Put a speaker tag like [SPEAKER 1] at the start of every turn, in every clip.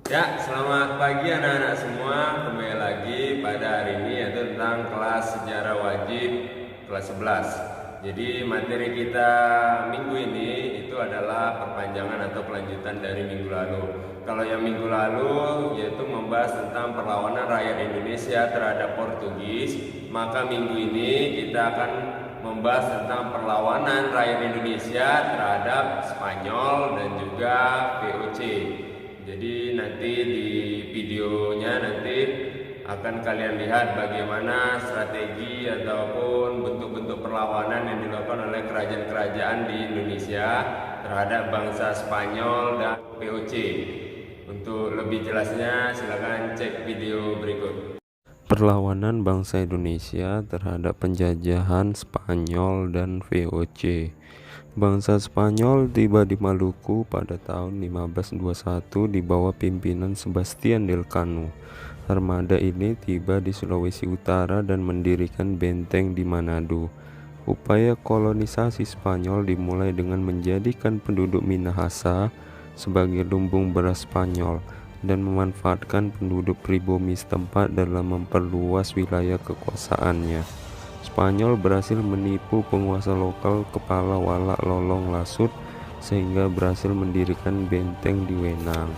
[SPEAKER 1] Ya, selamat pagi anak-anak semua. Kembali lagi pada hari ini yaitu tentang kelas sejarah wajib kelas 11. Jadi materi kita minggu ini itu adalah perpanjangan atau kelanjutan dari minggu lalu. Kalau yang minggu lalu yaitu membahas tentang perlawanan rakyat Indonesia terhadap Portugis, maka minggu ini kita akan membahas tentang perlawanan rakyat Indonesia terhadap Spanyol dan juga VOC. Jadi nanti di videonya nanti akan kalian lihat bagaimana strategi ataupun bentuk-bentuk perlawanan yang dilakukan oleh kerajaan-kerajaan di Indonesia terhadap bangsa Spanyol dan VOC. Untuk lebih jelasnya silakan cek video berikut.
[SPEAKER 2] Perlawanan bangsa Indonesia terhadap penjajahan Spanyol dan VOC. Bangsa Spanyol tiba di Maluku pada tahun 1521 di bawah pimpinan Sebastian del Cano. Armada ini tiba di Sulawesi Utara dan mendirikan benteng di Manado. Upaya kolonisasi Spanyol dimulai dengan menjadikan penduduk Minahasa sebagai lumbung beras Spanyol dan memanfaatkan penduduk pribumi setempat dalam memperluas wilayah kekuasaannya. Spanyol berhasil menipu penguasa lokal kepala Walak Lolong Lasut sehingga berhasil mendirikan benteng di Wenang.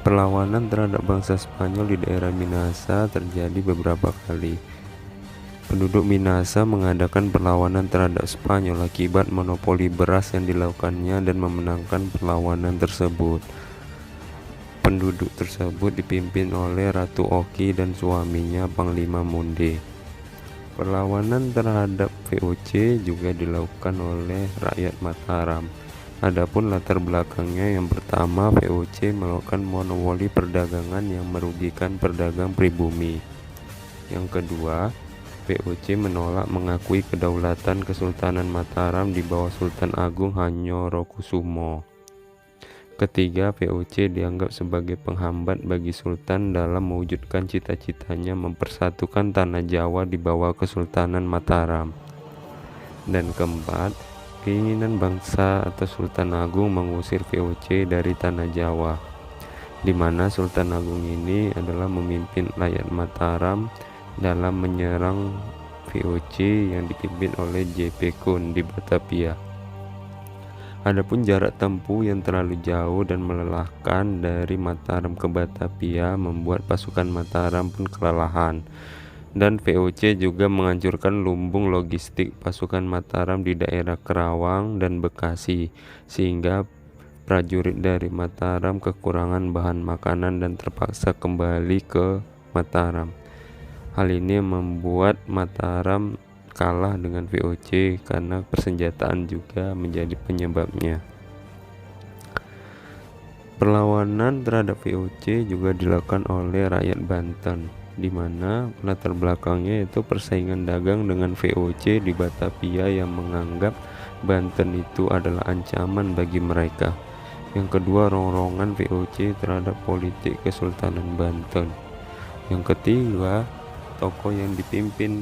[SPEAKER 2] Perlawanan terhadap bangsa Spanyol di daerah Minahasa terjadi beberapa kali. Penduduk Minahasa mengadakan perlawanan terhadap Spanyol akibat monopoli beras yang dilakukannya dan memenangkan perlawanan tersebut. Penduduk tersebut dipimpin oleh Ratu Oki dan suaminya Panglima Munde. Perlawanan terhadap VOC juga dilakukan oleh rakyat Mataram. Adapun latar belakangnya, yang pertama, VOC melakukan monopoli perdagangan yang merugikan pedagang pribumi. Yang kedua, VOC menolak mengakui kedaulatan Kesultanan Mataram di bawah Sultan Agung Hanyorokusumo. Ketiga, VOC dianggap sebagai penghambat bagi Sultan dalam mewujudkan cita-citanya mempersatukan tanah Jawa di bawah Kesultanan Mataram. Dan keempat, keinginan bangsa atau Sultan Agung mengusir VOC dari tanah Jawa, di mana Sultan Agung ini adalah memimpin rakyat Mataram dalam menyerang VOC yang dipimpin oleh JP Kun di Batavia. Adapun jarak tempuh yang terlalu jauh dan melelahkan dari Mataram ke Batavia membuat pasukan Mataram pun kelelahan, dan VOC juga menghancurkan lumbung logistik pasukan Mataram di daerah Kerawang dan Bekasi, sehingga prajurit dari Mataram kekurangan bahan makanan dan terpaksa kembali ke Mataram. Hal ini membuat Mataram kalah dengan VOC karena persenjataan juga menjadi penyebabnya. Perlawanan terhadap VOC juga dilakukan oleh rakyat Banten, di mana latar belakangnya yaitu persaingan dagang dengan VOC di Batavia yang menganggap Banten itu adalah ancaman bagi mereka. Yang kedua, ronrongan VOC terhadap politik Kesultanan Banten. Yang ketiga, tokoh yang dipimpin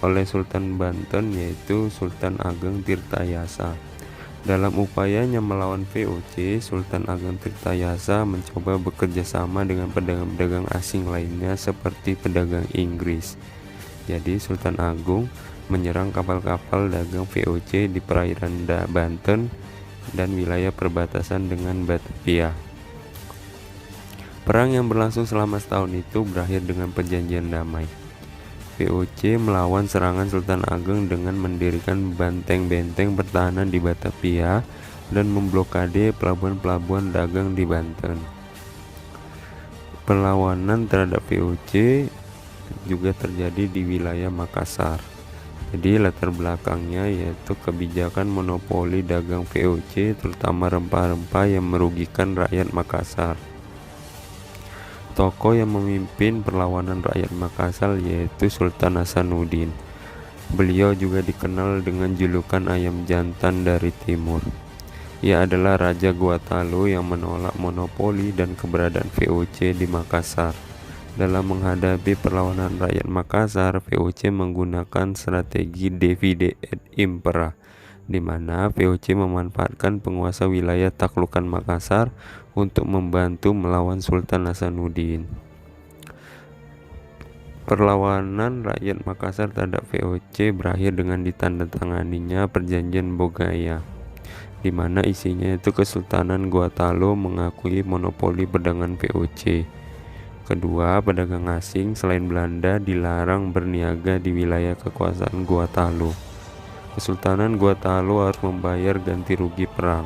[SPEAKER 2] oleh Sultan Banten yaitu Sultan Ageng Tirtayasa. Dalam upayanya melawan VOC, Sultan Ageng Tirtayasa mencoba bekerja sama dengan pedagang-pedagang asing lainnya seperti pedagang Inggris. Jadi Sultan Agung menyerang kapal-kapal dagang VOC di perairan Banten dan wilayah perbatasan dengan Batavia. Perang yang berlangsung selama setahun itu berakhir dengan perjanjian damai. VOC melawan serangan Sultan Ageng dengan mendirikan benteng-benteng pertahanan di Batavia dan memblokade pelabuhan-pelabuhan dagang di Banten. Perlawanan terhadap VOC juga terjadi di wilayah Makassar. Jadi latar belakangnya yaitu kebijakan monopoli dagang VOC, terutama rempah-rempah yang merugikan rakyat Makassar. Tokoh yang memimpin perlawanan rakyat Makassar yaitu Sultan Hasanuddin. Beliau juga dikenal dengan julukan ayam jantan dari timur. Ia adalah Raja Gua-Talu yang menolak monopoli dan keberadaan VOC di Makassar. Dalam menghadapi perlawanan rakyat Makassar, VOC menggunakan strategi divide et impera, di mana VOC memanfaatkan penguasa wilayah taklukan Makassar untuk membantu melawan Sultan Hasanuddin. Perlawanan rakyat Makassar terhadap VOC berakhir dengan ditandatanganinya Perjanjian Bogaya, di mana isinya itu Kesultanan Gorontalo mengakui monopoli perdagangan VOC. Kedua, pedagang asing selain Belanda dilarang berniaga di wilayah kekuasaan Gorontalo. Kesultanan Gorontalo harus membayar ganti rugi perang.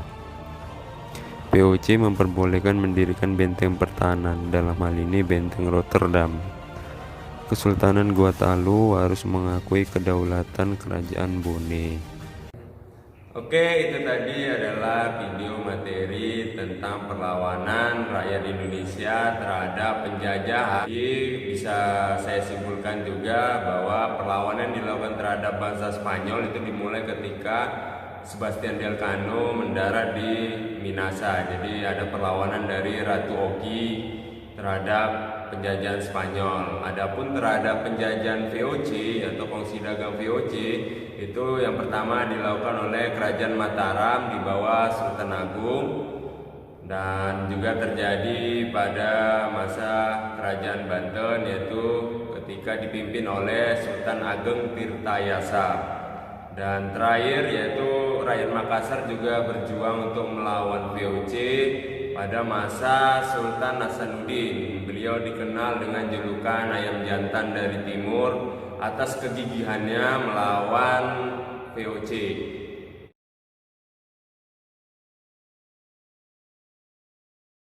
[SPEAKER 2] VOC memperbolehkan mendirikan benteng pertahanan, dalam hal ini benteng Rotterdam. Kesultanan Gorontalo harus mengakui kedaulatan Kerajaan Bone.
[SPEAKER 1] Oke, itu tadi adalah video materi tentang perlawanan rakyat Indonesia terhadap penjajahan. Jadi bisa saya simpulkan juga bahwa perlawanan dilakukan terhadap bangsa Spanyol itu dimulai ketika Sebastian Elcano mendarat di Minasa. Jadi ada perlawanan dari Ratu Oki terhadap penjajahan Spanyol. Adapun terhadap penjajahan VOC atau kongsi dagang VOC itu yang pertama dilakukan oleh Kerajaan Mataram di bawah Sultan Agung, dan juga terjadi pada masa Kerajaan Banten, yaitu ketika dipimpin oleh Sultan Ageng Tirtayasa. Dan terakhir yaitu rakyat Makassar juga berjuang untuk melawan VOC pada masa Sultan Hasanuddin. Beliau dikenal dengan julukan ayam jantan dari timur atas kegigihannya melawan VOC.